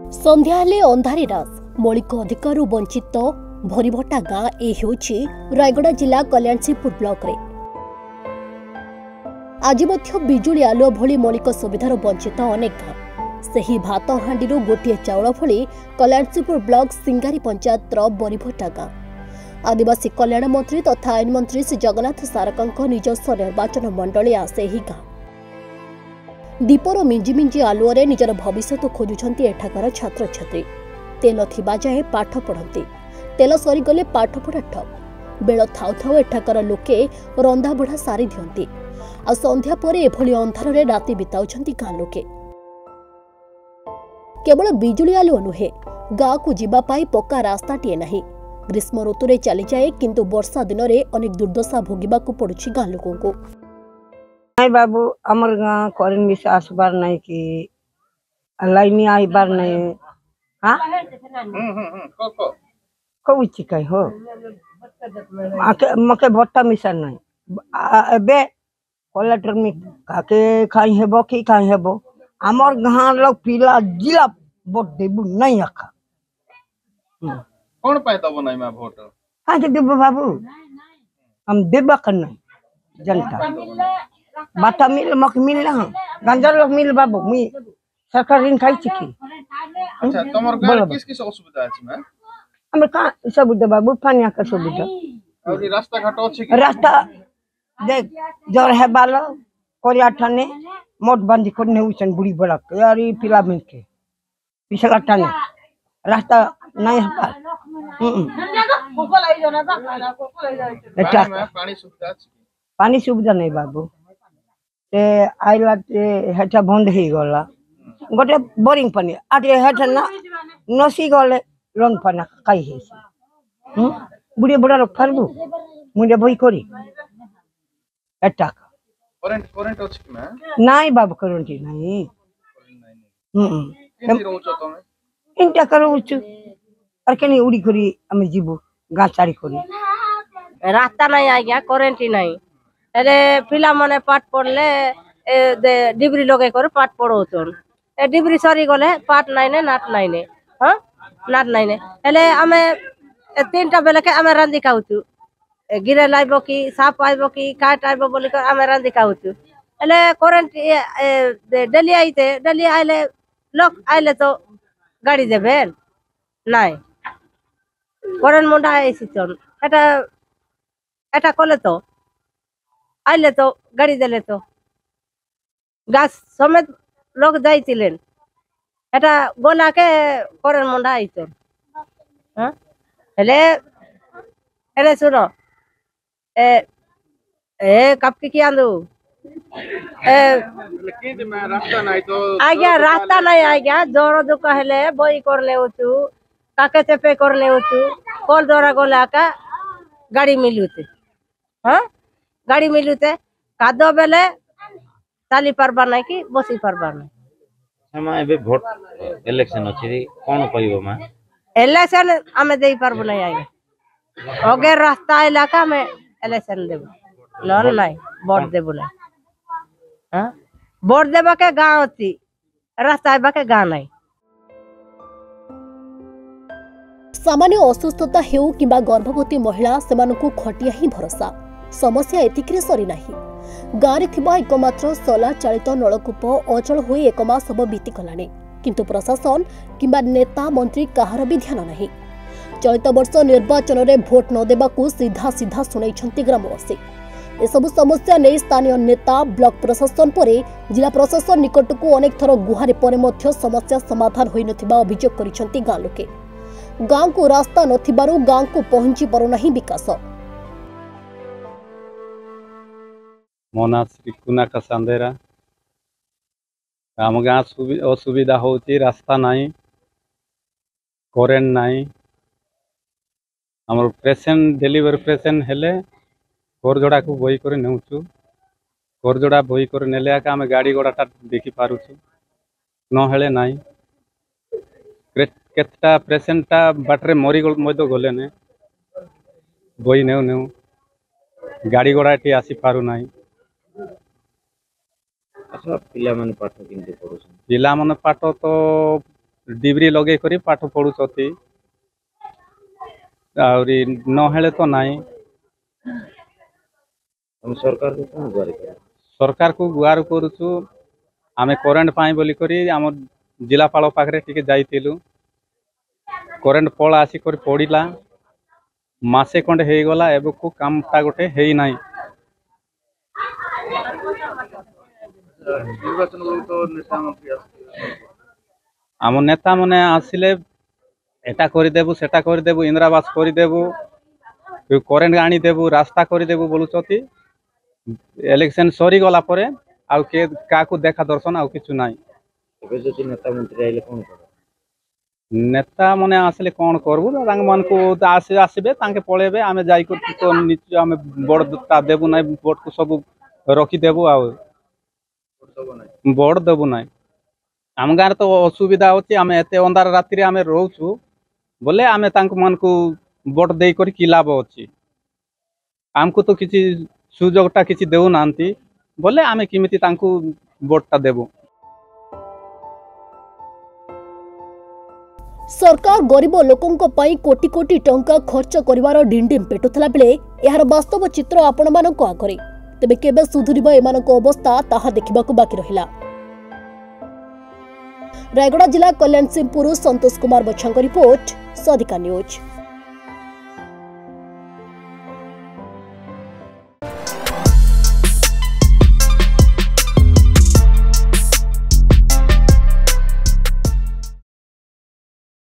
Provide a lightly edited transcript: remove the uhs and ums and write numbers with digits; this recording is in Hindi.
संध्या हेले अंधारी रात मौलिक अधिकार वंचित भरीभटा गाँ ए होछि रायगड़ा जिला कल्याणसिपुर ब्लॉक रे। आज बिजुली आलुओ भली मौलिक सुविधार वंचित अनेक गाँ सही भात हांडी गोटे चाउल भली कल्याणसिपुर ब्लॉक सिंगारी पंचायत बरीभटा गाँ आदिवासी कल्याण मंत्री तथा आईन मंत्री श्री जगन्नाथ सारका निजस्व निर्वाचन मंडलिया सेही गाँ दीपर मिंजी मिंजी आलुओं निजर भविष्य खोजुंट एठाकर छात्र छात्री तेल थिबा जाए पाठ पढ़ती तेल सरीगले पाठ पढ़ा ठप बेल थाउ थाउ एठाकर लोके रंधा बुढ़ा सारी दियंती आ संध्या पर एभली अंधारे राति बिताउछंती गाँ लोके। केवल बिजुली आलुओ नुहे गाँ को जीवा पाई पक्का रास्ताटीए नहीं। ग्रीष्म ऋतु में चली जाए किंतु वर्षा दिन में अनेक दुर्दशा भोगिबाकू पड़ुछि गाँ लोकों को। नहीं बाबू अमर गाँव करें भी आसबार नहीं कि लाइन आई बार नहीं हाँ कौन चिकाई हो मके भट्टा मिशन नहीं बे कलेक्टर में काके खाई हेबो की खाई हेबो अमर गाँव लोग पीला जिला वोट देबू नहीं आखा कौन पाए तब नहीं मैं वोट हाँ जी देबो बाबू हम देबा करना जनता बाटा मिल मक मिल ना गंजा लोग मिल बाबू मी सरकार ऋण खाई चिकी। अच्छा तमर गाँव किस किस असुविधा अछि मैं हमें का सुविधा बाबू पानी का सुविधा और ये रास्ता घाट अछि रास्ता देख जर है बालो कोरिया ठाने मोट बंदी करने उसन बुढ़ी बड़ा यार ये पिला मिल के पिछला ठाने रास्ता नहीं है पानी सुविधा नहीं बाबू ते आइला ते हेठा बंद ही गला गोटे बोरिंग पानी आटे हेठा ना नसी गले लोन पाना काई है बुढ़े बुढ़ा लोग फारबू मुझे बही करी एटा करंट करंट अछि कि मैं नहीं बाबू करंट नहीं केनी रहउछ तमे इंटा करूछ और केनी उड़ी करी हमें जीबू गाँ चारी करी रास्ता नहीं आ गया करंट नहीं अरे पिला मने पाठ पढ़ले डिग्री लगे कर पाठ पढ़ौछन ए डिग्री सरी गले पाठ नहीं ने नाट नहीं ने हां नाट नहीं ने हेले हमें तीनटा बेले के हमें रांदी खाउछु गिरे लाइबो की साप आइबो की काट आइबो बोली कर हमें रांदी खाउछु हेले करंट डेली आइले लोग आइले तो गाड़ी देबे नहीं करंट मुंडा आइसिचन एटा एटा कले तो आइले तो गाड़ी देले तो गाछ समेत लोग जाइतिलेन एटा गोला के करन मुंडा आइतो हां हेले हेले सुनो ए ए कपकी की आंदू ए लेकिन मैं रास्ता नहीं तो आ गया रास्ता नहीं आ गया जोरो जो कहले बोई करले होतु काके चेपे करले होतु कॉल द्वारा गोला का गाड़ी मिलुते हां गाड़ी मिलुते कादो बेले चाली पारबा नहीं कि बसी पारबा नहीं हम एबे वोट इलेक्शन अछि कोन कहबो मैं इलेक्शन हमें देई पारबो नहीं आगे ओगे रास्ता इलाका में इलेक्शन देबो लोन नहीं वोट देबो नहीं हां वोट देबा के गांव अछि रास्ता आबा के गांव नहीं। सामान्य असुस्थता हेउ किंबा गर्भवती महिला सेमानकु खटिया ही भरोसा समस्या एतिकरे सरी नाही। गाँव रे थिबा एकमात्र सोलार चालित नलकूप अचल होई एक मास हब बीती गलानी किंतु प्रशासन किंबा नेता मंत्री कहार भी ध्यान नहीं। चलित वर्ष निर्वाचन रे भोट न देबाकू सीधा सीधा सुनाइछंती ग्रामवासी एसबु समस्या नहीं स्थानीय नेता ब्लॉक प्रशासन परे जिला प्रशासन निकटकू अनेक थर गुहारे परे मध्य समस्या समाधान होई नथिबा अभियोग करिसंती गाँ लोके। गाँव को रास्ता नथिबारु गाँव को पहुंची पारु नहीं विकास। मोना श्री कुना का संदेरा आम गाँ असुविधा होती रास्ता नहीं करेन्ट नहीं आम पेसेंट डिलीवरी पेसेंट हेले कोरजोड़ा को बही कर नेउछु कोरजोड़ा बही कर नेले आका आम गाड़ी घोड़ा देखी पारुछु न हेले नहीं केतटा पेसेंटा बाटरे मरी मध्य गले ने बही नेउ नेउ गाड़ी घोड़ा टी आसी पारु नहीं। अच्छा पिला माने पाठ किंतु पढुछन पिला माने पाठ तो डिग्री लगे करी पाठ पढ़ुछती आउरी नहेले तो नहीं। हम सरकार को कौन गुहार कर सरकार को गुहार करुचु आमे करेन्ट पाई बोली करी आम जिलापाल पाखरे टिके जाइतिलु करेन्ट पल आसी कर पड़िला मासे खंडे हे गला एबे को काम ता गोटे हेई नाही। निर्वाचन तो नेता मंत्री आसते आम नेता मने आसिले एटा करदेबु सेटा करदेबु इंदिरावास करदेबु करेन्ट आनी देबु रास्ता करदेबु बोलुचती इलेक्शन सरी गला परे आउ के काकू देखा दर्शन आउ किछु नाही। एबे जति नेता मंत्री आइले कौन कर नेता मने आसले कौन करबु तांग मन को आसबे तांके पळेबे आमे जाई को तो निच आमे बोर्ड ता देबु नाही वोट को सब रखी देबु आउ बोर्ड देबु नाही। आम गाँव तो असुविधा होची आमे एते अंधार रात्रि आमे रहउछु बोले आमे तांक मन को वोट देई करी की लाभ अछि आमको तो किछि सुजोगटा किछि देउ नांती बोले आमे किमिति तांकू वोटटा देबु। सरकार गरीब लोकों पाई कोटी कोटी टंका खर्च करिवार डिंडिम पेटुथला बेले यार वास्तव चित्र आपण मानक आगरे तेबे केबे सुधुरिबो एमानक अवस्था ताहा देखिबाकू बाकी रहिला। रायगड़ा जिला कल्याण सिंहपुर संतोष कुमार बच्छांक रिपोर्ट सदिका न्यूज।